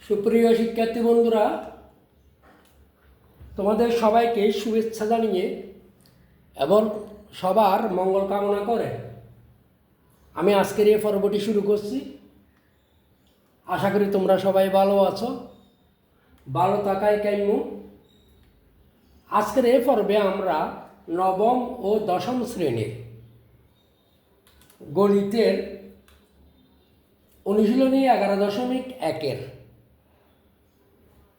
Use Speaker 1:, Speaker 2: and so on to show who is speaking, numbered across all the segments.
Speaker 1: সুপ্রিয় শিক্ষার্থী বন্ধুরা, তোমাদের সবাইকে শুভেচ্ছা জানিয়ে এবং সবার মঙ্গল কামনা করে আমি আজকের এই পর্বটি শুরু করছি। আশা করি তোমরা সবাই ভালো আছো, ভালো থাকাই কাম্য। আজকের এই পর্বে আমরা নবম ও দশম শ্রেণীর গণিতের অনুশীলনী 11.1-এর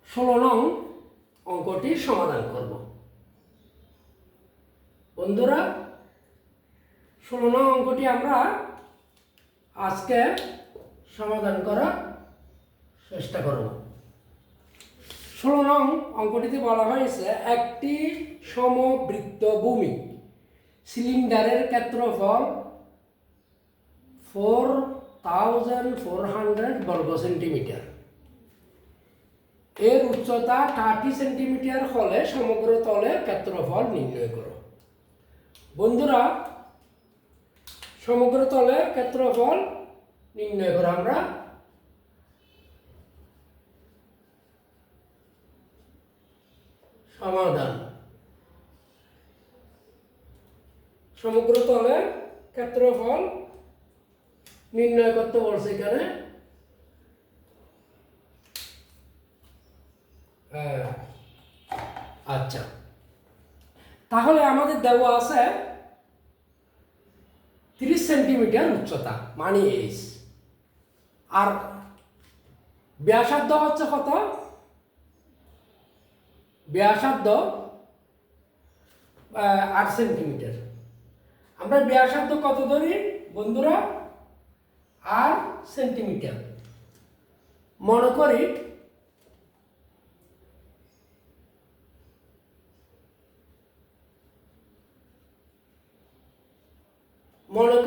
Speaker 1: 16 নং অঙ্কটির সমাধান করব। বন্ধুরা, 16 নং অঙ্কটি আমরা আজকে সমাধান করার চেষ্টা করব। 16 নং অঙ্কটিতে বলা হয়েছে একটি সমবৃত্ত ভূমি সিলিন্ডারের ক্ষেত্রফল 4400 বর্গ সেন্টিমিটার, এর উচ্চতা 30 সেন্টিমিটার হলে সমগ্র তলের ক্ষেত্রফল নির্ণয় করো। বন্ধুরা, সমগ্র তলের ক্ষেত্রফল নির্ণয় করো আমরা সমাধান। সমগ্র তলের ক্ষেত্রফল নির্ণয় করতে বলছে এখানে। আচ্ছা, তাহলে আমাদের দেওয়া আছে 30 সেন্টিমিটার উচ্চতা মানে এইচ, আর ব্যাসার্ধ হচ্ছে কত? ব্যাসার্ধ 8 সেন্টিমিটার। আমরা ব্যাসার্ধ কত ধরি বন্ধুরা? 8 সেন্টিমিটার। মনে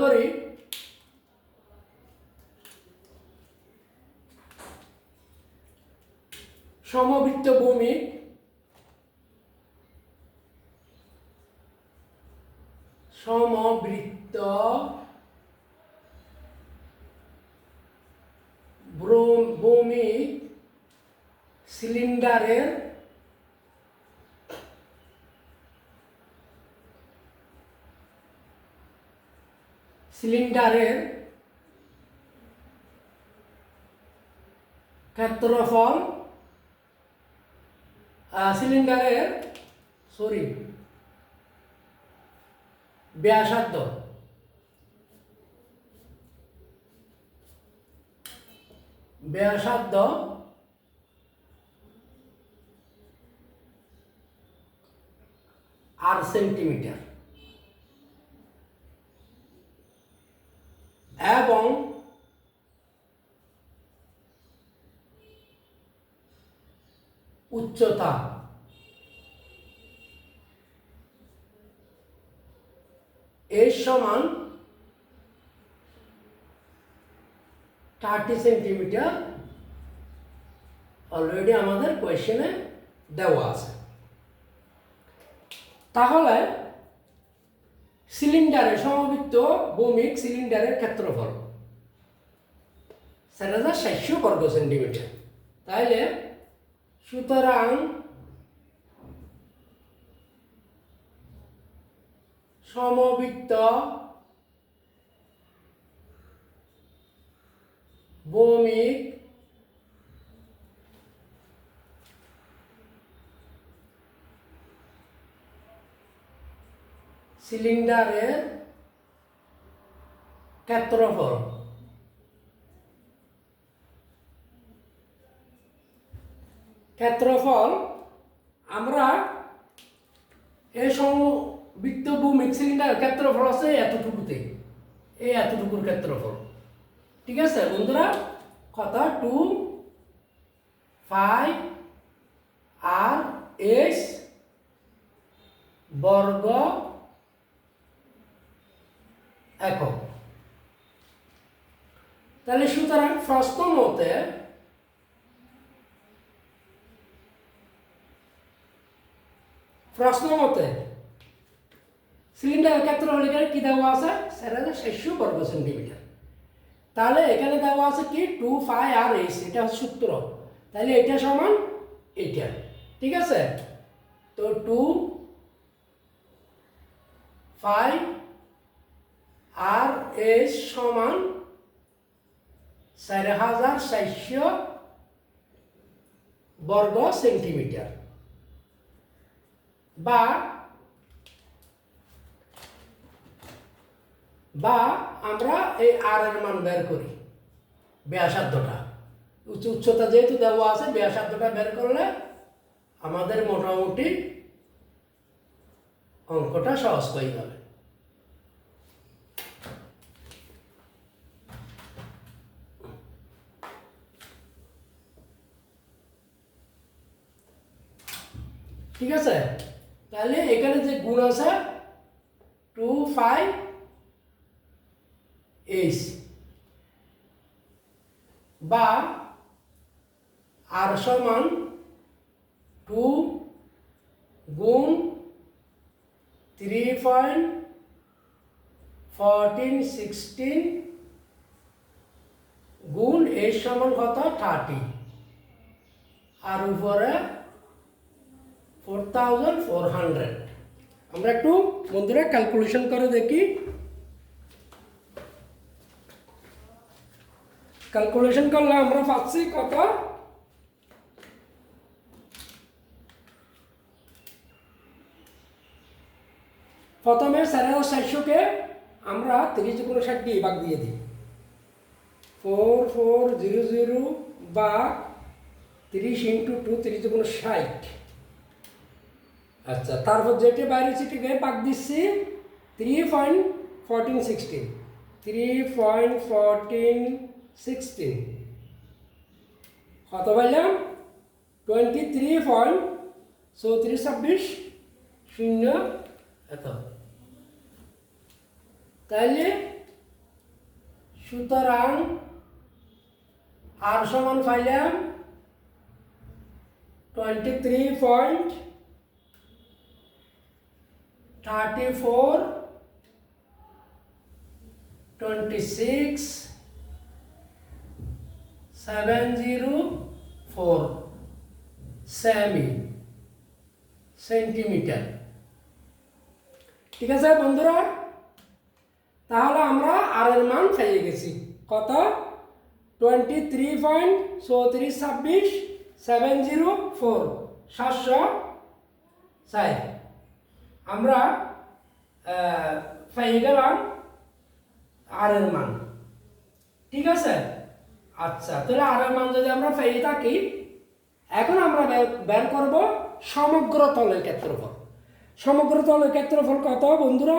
Speaker 1: করি সমবৃত্ত ভূমি ভূমি সিলিন্ডারের ক্ষেত্রফল ব্যাসার্ধ ব্যাসার্ধ 8 সেন্টিমিটার এবং উচ্চতা এর সমান 30 সেন্টিমিটার অলরেডি আমাদের কোয়েশ্চেনে দেওয়া আছে। তাহলে সিলিন্ডারের সমবৃত্ত ভৌমিক সিলিন্ডারের ক্ষেত্রফল 4700 বর্গ সেন্টিমিটার। তাইলে সুতরাং সমবৃত্ত ভৌমিক সিলিন্ডারের ক্ষেত্রফল আমরা এই সমবৃত্ত ভৌমিক সিলিন্ডারের ক্ষেত্রফল আছে এতটুকুতে, এই এতটুকুর ক্ষেত্রফল। ঠিক আছে বন্ধুরা, কত? 2 আর এস বর্গ একক। তাহলে সুতরাং প্রশ্ন মতে সিলিন্ডারের ক্ষেত্রফল এখানে কি দেওয়া আছে? 4700 বর্গ সেন্টিমিটার। তাহলে এখানে দেওয়া আছে কি 2 আর এস, এটা হচ্ছে সূত্র। তাহলে এটা সমান এটা, ঠিক আছে? তো 2 5 আর এস সমান 4400 বর্গ সেন্টিমিটার, বা আমরা এই আর এর মান বের করি, ব্যাসার্ধটা, উচ্চতা যেহেতু দেওয়া আছে, ব্যাসার্ধটা বের করলে আমাদের মোটামুটি অঙ্কটা সহজ হয়ে যাবে। ঠিক আছে? তাহলে এখানে যে গুণ আছে 2 5 8 বা আর সমান 2 গুণ 3.1416 গুণ এর সমান কত 30, আর উপরে 4400। আমরা একটু বন্ধুরা ক্যালকুলেশন করে দেখি। ক্যালকুলেশন করলে আমরা পাচ্ছি কত, প্রথমে 4400-কে আমরা 30×60 দিয়ে ভাগ দিয়ে দিই, 4400 বা 30 × 2 30×60। আচ্ছা, তারপর যেটা বাইরে সেটাকে ভাগ দিচ্ছি 3.1416 3.1416 কত পাইলাম 23.3426 এত। তাইলে সুতরাং আর সমান পাইলাম 23.3426.704 সেন্টিমিটার। ঠিক আছে বন্ধুরা, তাহলে আমরা আর এর মান পেয়ে গেছি কত, 23.3426.704 704। আমরা পেয়ে গেলাম আর এর মান। ঠিক আছে? আচ্ছা, তাহলে আর এর মান যদি আমরা পেয়ে থাকি, এখন আমরা বের করব সমগ্র তলের ক্ষেত্রফল। সমগ্র তলের ক্ষেত্রফল কত বন্ধুরা?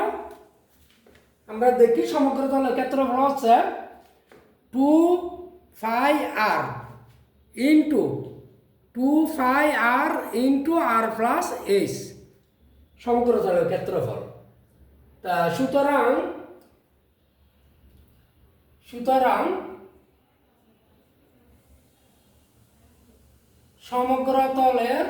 Speaker 1: আমরা দেখি সমগ্র তলের ক্ষেত্রফল হচ্ছে 2πr ইন্টু 2πr ইন্টু আর প্লাস এইচ, সমগ্র তলের ক্ষেত্রফল। তা সুতরাং সমগ্র তলের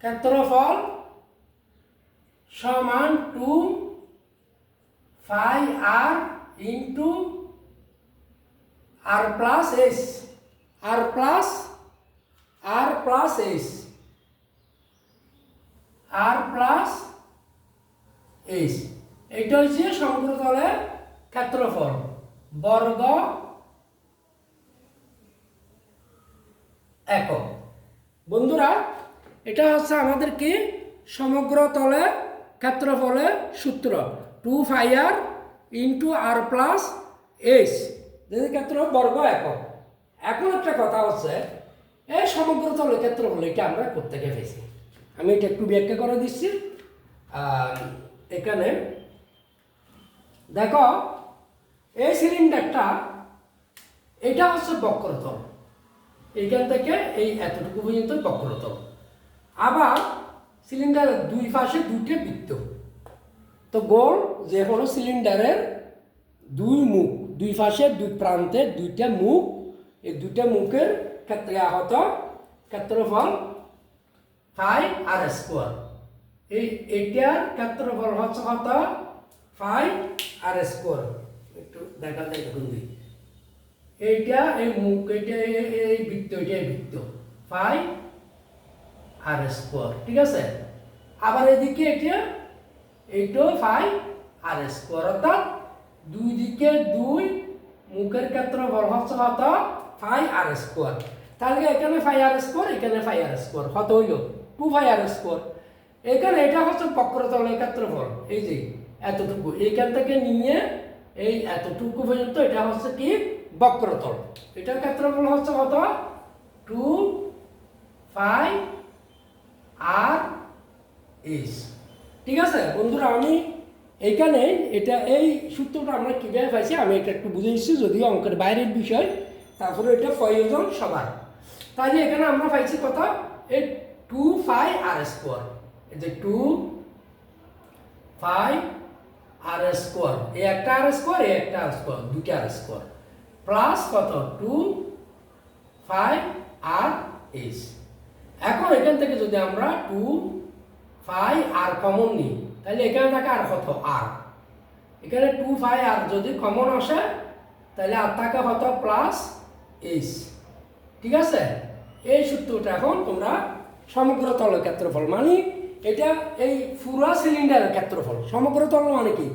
Speaker 1: ক্ষেত্রফল সমান 2πr ইন্টু আর প্লাস এইচ, আর প্লাস এইচ, আর প্লাস এইচ। এইটা হচ্ছে সমগ্র তলের ক্ষেত্রফল বর্গ একক। বন্ধুরা, এটা হচ্ছে আমাদের কি সমগ্র তলের ক্ষেত্রফলের সূত্র, 2πr ইন্টু আর প্লাস এইচ, যদি ক্ষেত্র বর্গ একক। এখন একটা কথা হচ্ছে, এই সমগ্র তলের ক্ষেত্রফল এটা আমরা কোত্থেকে পেয়েছি, আমি এটা একটু ব্যাখ্যা করে দিচ্ছি। এখানে দেখো, এই সিলিন্ডারটা, এটা হচ্ছে বক্রতল, এইখান থেকে এই এতটুকু পর্যন্ত বক্রতল। আবার সিলিন্ডারের দুই পাশে দুইটা বৃত্ত, তো গোল যে কোনো সিলিন্ডারের দুই মুখ, দুই পাশে দুই প্রান্তে দুইটা মুখ, এই দুইটা মুখের ক্ষেত্রে আহত ক্ষেত্রফল পাই আর স্কোয়ার। এইটার ক্ষেত্রফল হচ্ছে কত পাই আর স্কোয়ার। একটু দেখা যায় দেখুন দিই, এইটা এই মুখ, এইটা এই বৃত্ত, এটা এই বৃত্ত, পাই আর স্কোয়ার, ঠিক আছে। আবার এদিকে এইটা পাই আর স্কোয়ার, অর্থাৎ দুই দিকে দুই মুখের ক্ষেত্রফল হচ্ছে কত পাই আর স্কোয়ার। তাহলে এখানে পাই আর স্কোয়ার, এখানে পাই আর স্কোয়ার, কত হইল 2 পাই আর স্কোয়ার। এখানে এটা হচ্ছে বক্রতলের ক্ষেত্রফল, এই যে এতটুকু এইখান থেকে নিয়ে এই এতটুকু পর্যন্ত, এটা হচ্ছে কি বক্রতল। এটার ক্ষেত্রফল হচ্ছে কত 2 পাই আর এস, ঠিক আছে বন্ধুরা। আমি এইখানে এটা এই সূত্রটা আমরা কীভাবে পাইছি আমি এটা একটু বুঝে দিচ্ছি, যদিও অঙ্কের বাইরের বিষয়, তারপরে এটা প্রয়োজন সবার। তাহলে এখানে আমরা পাইছি কত এই 2 পাই আর স্কোয়ার, এই যে 2 পাই আর স্কোয়ার, এই একটা আর স্কোয়ার, এই একটা আর স্কোয়ার, দুইটা আর স্কোয়ার, প্লাস কত 2 পাই আর এস। এখন এখান থেকে যদি আমরা 2 পাই আর কমন নিই, তাহলে এখানে থাকে আর কত আর, এখানে 2 পাই আর যদি কমন আসে তাহলে আর থাকে কত প্লাস এস, ঠিক আছে। এই সূত্রটা এখন তোমরা সমগ্র তলের ক্ষেত্রফল মানে এটা এই পুরো সিলিন্ডারের ক্ষেত্রফল, সমগ্র তল মানে কি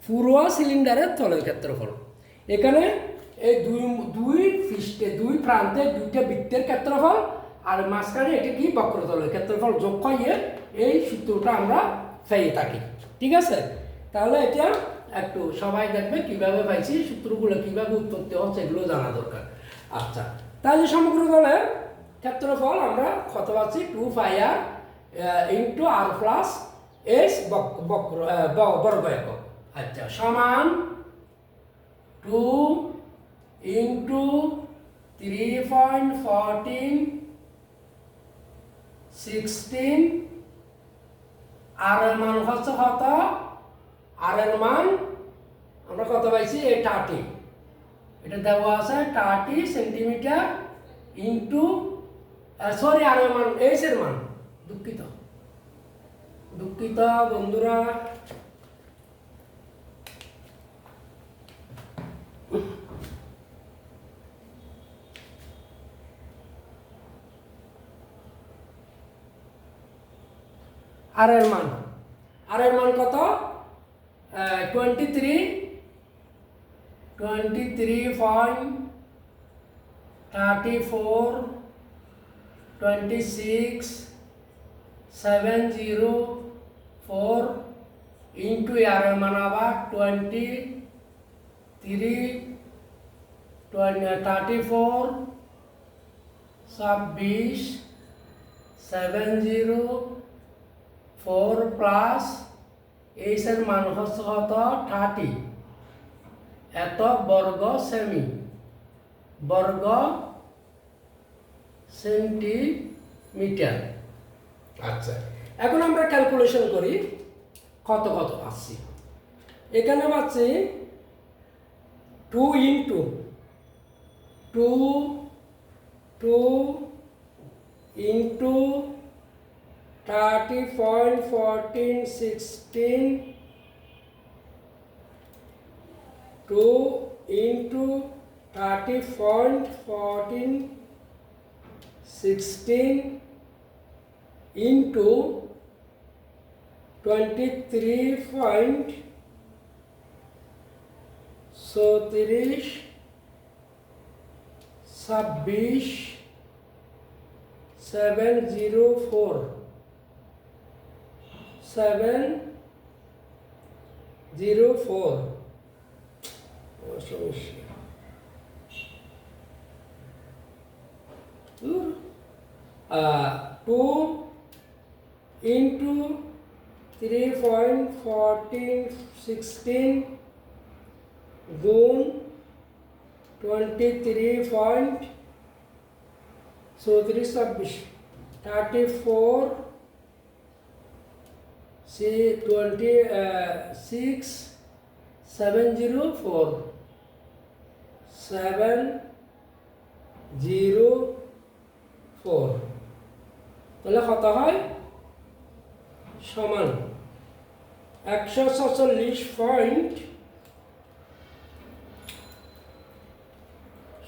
Speaker 1: পুরো সিলিন্ডারের তলের ক্ষেত্রফল। এখানে এই দুই পৃষ্ঠে দুই প্রান্তে দুইটা বৃত্তের ক্ষেত্রফল আর মাঝখানে এটা কি বক্রতলের ক্ষেত্রফল যোগ করে এই সূত্রটা আমরা পেয়ে থাকি, ঠিক আছে। তাহলে এটা একটু সবাই দেখবে কিভাবে পাইছি, সূত্রগুলো কিভাবে উৎপত্তি হচ্ছে এগুলো জানা দরকার। আচ্ছা, তাহলে সমগ্র তলের ক্ষেত্রফল আমরা কত পাচ্ছি 2 পাই আর ইন্টু আর প্লাস এস বর্গ একক। আচ্ছা, সমান 2 ইন্টু 3.14 16 আর এর মান হচ্ছে কত, আর এর মান আমরা কত পাইছি এই 30, এটা দেওয়া আছে 30 সেন্টিমিটার ইন্টু সরি আর এর মান এস এর মান, দুঃখিত বন্ধুরা, আর এর মান কত 23.34 26.704 ইন্টু আর এর মান আবার 34 26.704 প্লাস এইসের মান হচ্ছে কত 30, এত বর্গ সেন্টিমিটার। আচ্ছা, এখন আমরা ক্যালকুলেশন করি কত পাচ্ছি। এখানে পাচ্ছি 2 ইন্টু 30.14 16 2 ইন্টু 30.14 16 ইন্টু 23.34 704 2 into 3.14 16 গুণ 23. So 34 see 26 704 704 তাহলে কত হয় সমান 146 পয়েন্ট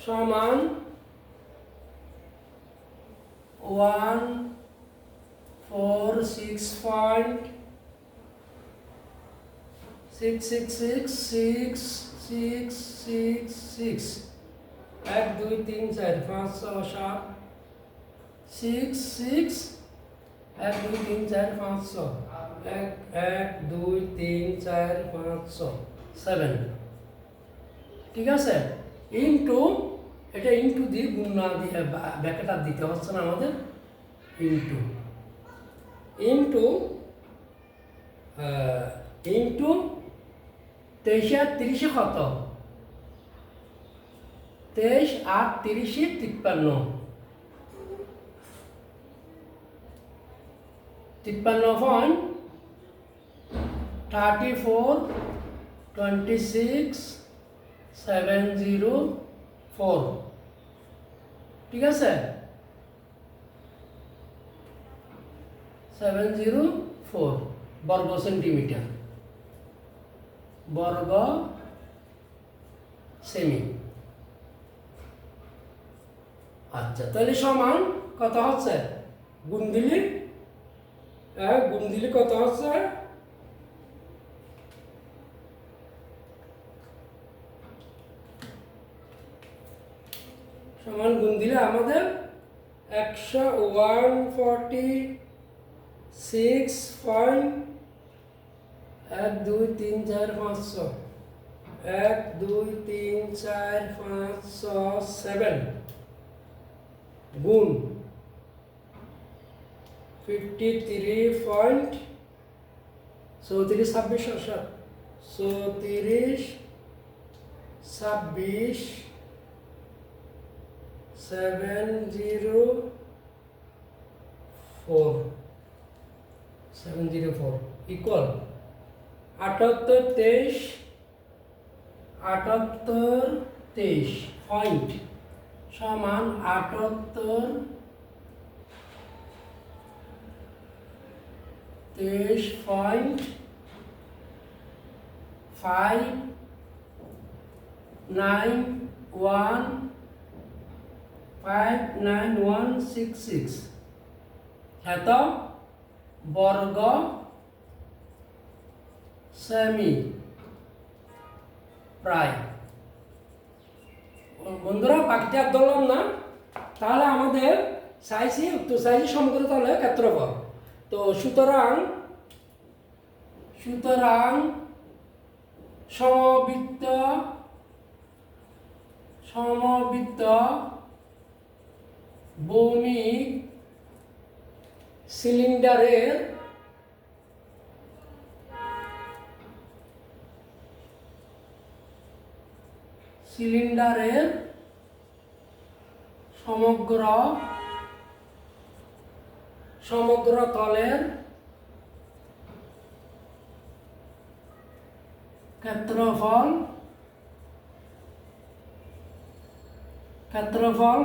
Speaker 1: সমান 146.6666666 1 2 3 4 5 6 7 6 6 1 2 3 4 5 6 1 2 3 4 5 6 7 ঠিক আছে ইনটু এটা ইনটু দিয়ে গুণ না দিয়ে ব্যাকেট আর দিতে হচ্ছে না আমাদের ইনটু ইনটু ইনটু 23 আর 30 কত 23 আর 30 53 পয়েন্ট 34 26 704 ঠিক আছে 704 বর্গ সেন্টিমিটার বর্গ সেমি আচ্ছা তাহলে সমান কত হচ্ছে গুণ দিলে কত হচ্ছে সমান গুণ দিলে আমাদের 146 পয়েন্ট 1 2 3 4 5 6 1 2 3 4 5 6 7 গুণ 53 পয়েন্ট 34 26 34 26 704 ইকুয়াল 78 23 পয়েন্ট সমান 78 23 পয়েন্ট 59166 এত বর্গ সেমি প্রায় বন্ধুরা বাকিটা ধরলাম না তাহলে আমাদের চাইছি উত্তর চাইছি সমগ্র তলে ক্ষেত্রফল তো সুতরাং সমবৃত্ত ভৌমিক সিলিন্ডারের সমগ্র তলের ক্ষেত্রফল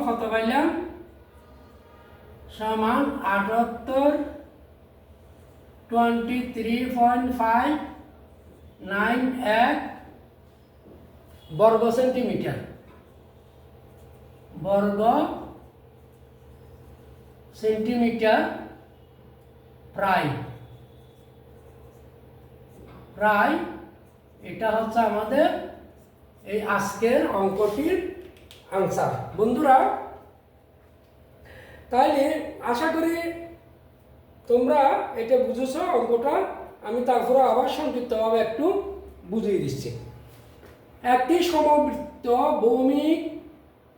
Speaker 1: কত পাইলাম সমান 78 23.591 বর্গ সেন্টিমিটার প্রায় এটা হচ্ছে আমাদের এই আজকের অঙ্কটির আনসার বন্ধুরা তাহলে আশা করি তোমরা এটা বুঝেছ অঙ্কটা আমি তারপরে আবার সংক্ষিপ্তভাবে একটু বুঝিয়ে দিচ্ছি একটি সমবৃত্ত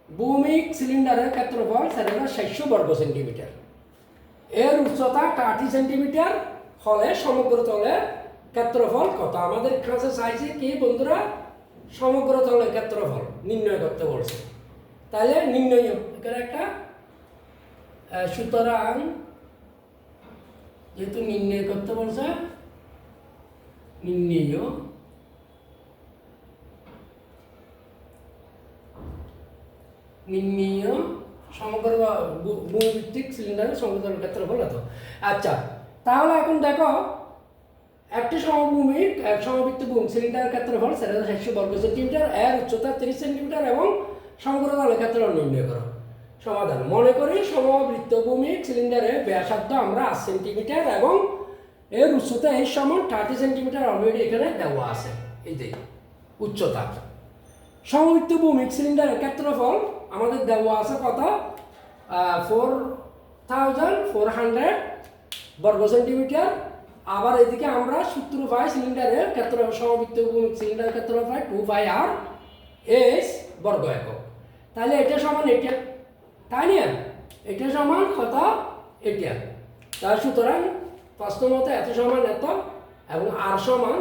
Speaker 1: ভৌমিক সিলিন্ডারের ক্ষেত্রফল 7600 বর্গ সেন্টিমিটার এর উচ্চতা 30 সেন্টিমিটার হলে সমগ্র তলের ক্ষেত্রফল কত আমাদের কাছে চাইছে কি বন্ধুরা সমগ্র তলের ক্ষেত্রফল নির্ণয় করতে বলছে তাহলে নির্ণয় এখানে একটা সুতরাং যেহেতু নির্ণয় করতে বলছে নির্ণয় সমগ্র ভূমিভিত্তিক সিলিন্ডারের সমগ্র ক্ষেত্রফল এত আচ্ছা তাহলে এখন দেখো একটি সমভূমিক সমবৃত্ত ভূমি সিলিন্ডারের ক্ষেত্রফল 700 বর্গ সেন্টিমিটার, এর উচ্চতা 30 সেন্টিমিটার এবং সমগ্র তলের ক্ষেত্রফল নির্ণয় করো। সমাধান: মনে করি সমবৃত্ত ভূমিক সিলিন্ডারের ব্যাসার্ধ আমরা 8 সেন্টিমিটার এবং এর উচ্চতা এই সমান 30 সেন্টিমিটার অলরেডি এখানে দেওয়া আছে। এই যে উচ্চতা। সমবৃত্ত ভূমিক সিলিন্ডারের ক্ষেত্রফল আমাদের দেওয়া আছে কত? 4400 বর্গ সেন্টিমিটার। আবার এদিকে আমরা সূত্র পাই সিলিন্ডারের ক্ষেত্রফল, সমবৃত্ত ভূমিক সিলিন্ডারের ক্ষেত্রফল পাই 2 পাই আর এস বর্গ একক। তাহলে এটা সমান এটা, তাই না? এটা সমান কত? এটা। তার সুতরাং প্রশ্ন মতো এত সমান এত এবং আর সমান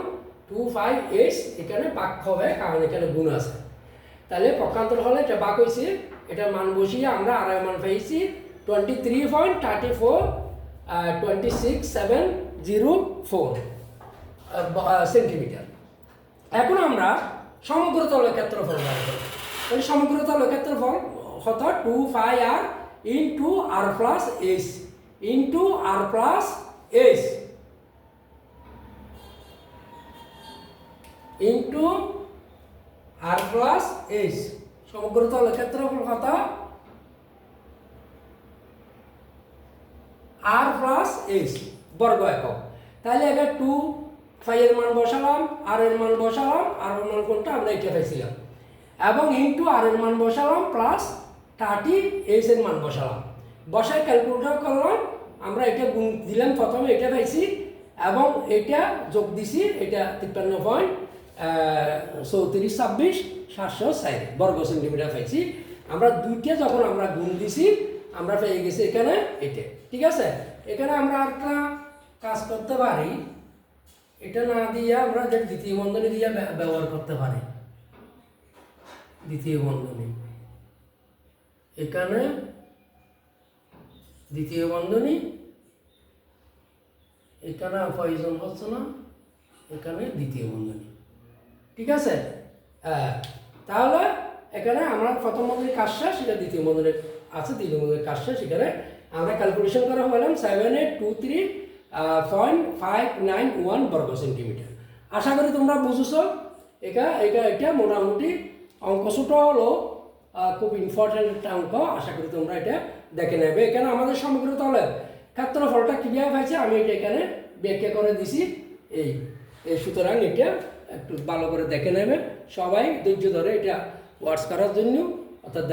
Speaker 1: 2πs এখানে ভাগ হবে, কারণ এখানে গুণ আছে। তাহলে পক্ষান্তর হলে এটা ভাগ হয়েছে, এটার মান বসিয়ে আমরা আর মান পেয়েছি 23.26,704 সেন্টিমিটার। এখন আমরা সমগ্র তলের ক্ষেত্রফল বার করব। তাহলে সমগ্র তলের ক্ষেত্রফল হতো 2πr ইন্টু আর প্লাস এস ইন্টু আর প্লাস এস ইন্টু আর প্লাস এস। সমগ্র তলের ক্ষেত্রফল কত? আর প্লাস এস বর্গ একক। তাহলে এবার 2 এর মান বসালাম, আর এর মান বসালাম, আর এর মান কোনটা আমরা এটা পাইছিলাম, এবং ইন্টু আর এর মান বসালাম প্লাস 30 এস এর মান বসালাম। বসায় ক্যালকুলেটর করলাম, আমরা এটা গুণ দিলাম, প্রথমে এটা পাইছি এবং এটা যোগ দিছি, এটা 53.3426 বর্গ সেন্টিমিটার পাইছি। আমরা দুইটা যখন আমরা গুণ দিছি আমরা পেয়ে গেছি এখানে এটা। ঠিক আছে, এখানে আমরা একটা কাজ করতে পারি, এটা না দিয়ে আমরা যে দ্বিতীয় বন্ধনী দিয়ে ব্যবহার করতে পারি। দ্বিতীয় বন্ধনী, এখানে দ্বিতীয় বন্ধনী, এখানে প্রয়োজন হচ্ছে না, এখানে দ্বিতীয় বন্ধনী। ঠিক আছে, তাহলে এখানে আমরা প্রথম বন্ধনীর কাজ শেষ, এটা দ্বিতীয় বন্ধনীর আছে, দ্বিতীয় বন্ধনীর কাজ শেষ। এখানে আমরা ক্যালকুলেশন করা হলাম 7823.591 বর্গ সেন্টিমিটার। আশা করি তোমরা বুঝেছো। এটা মোটামুটি অঙ্ক ছোট হলো, খুব ইম্পর্টেন্ট একটা অঙ্ক। আশা করি তোমরা এটা দেখে নেবে। এখানে আমাদের সমগ্র তলের ক্ষেত্রফলটা ক্লিয়ার হয়েছে, আমি এটা এখানে ব্যাখ্যা করে দিছি। এই সুতরাং এটা একটু ভালো করে দেখে নেবে সবাই, ধৈর্য ধরে এটা ওয়ার্কস করার জন্য, অর্থাৎ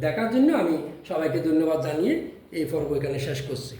Speaker 1: দেখার জন্য আমি সবাইকে ধন্যবাদ জানিয়ে এই পর্ব এখানে শেষ করছি।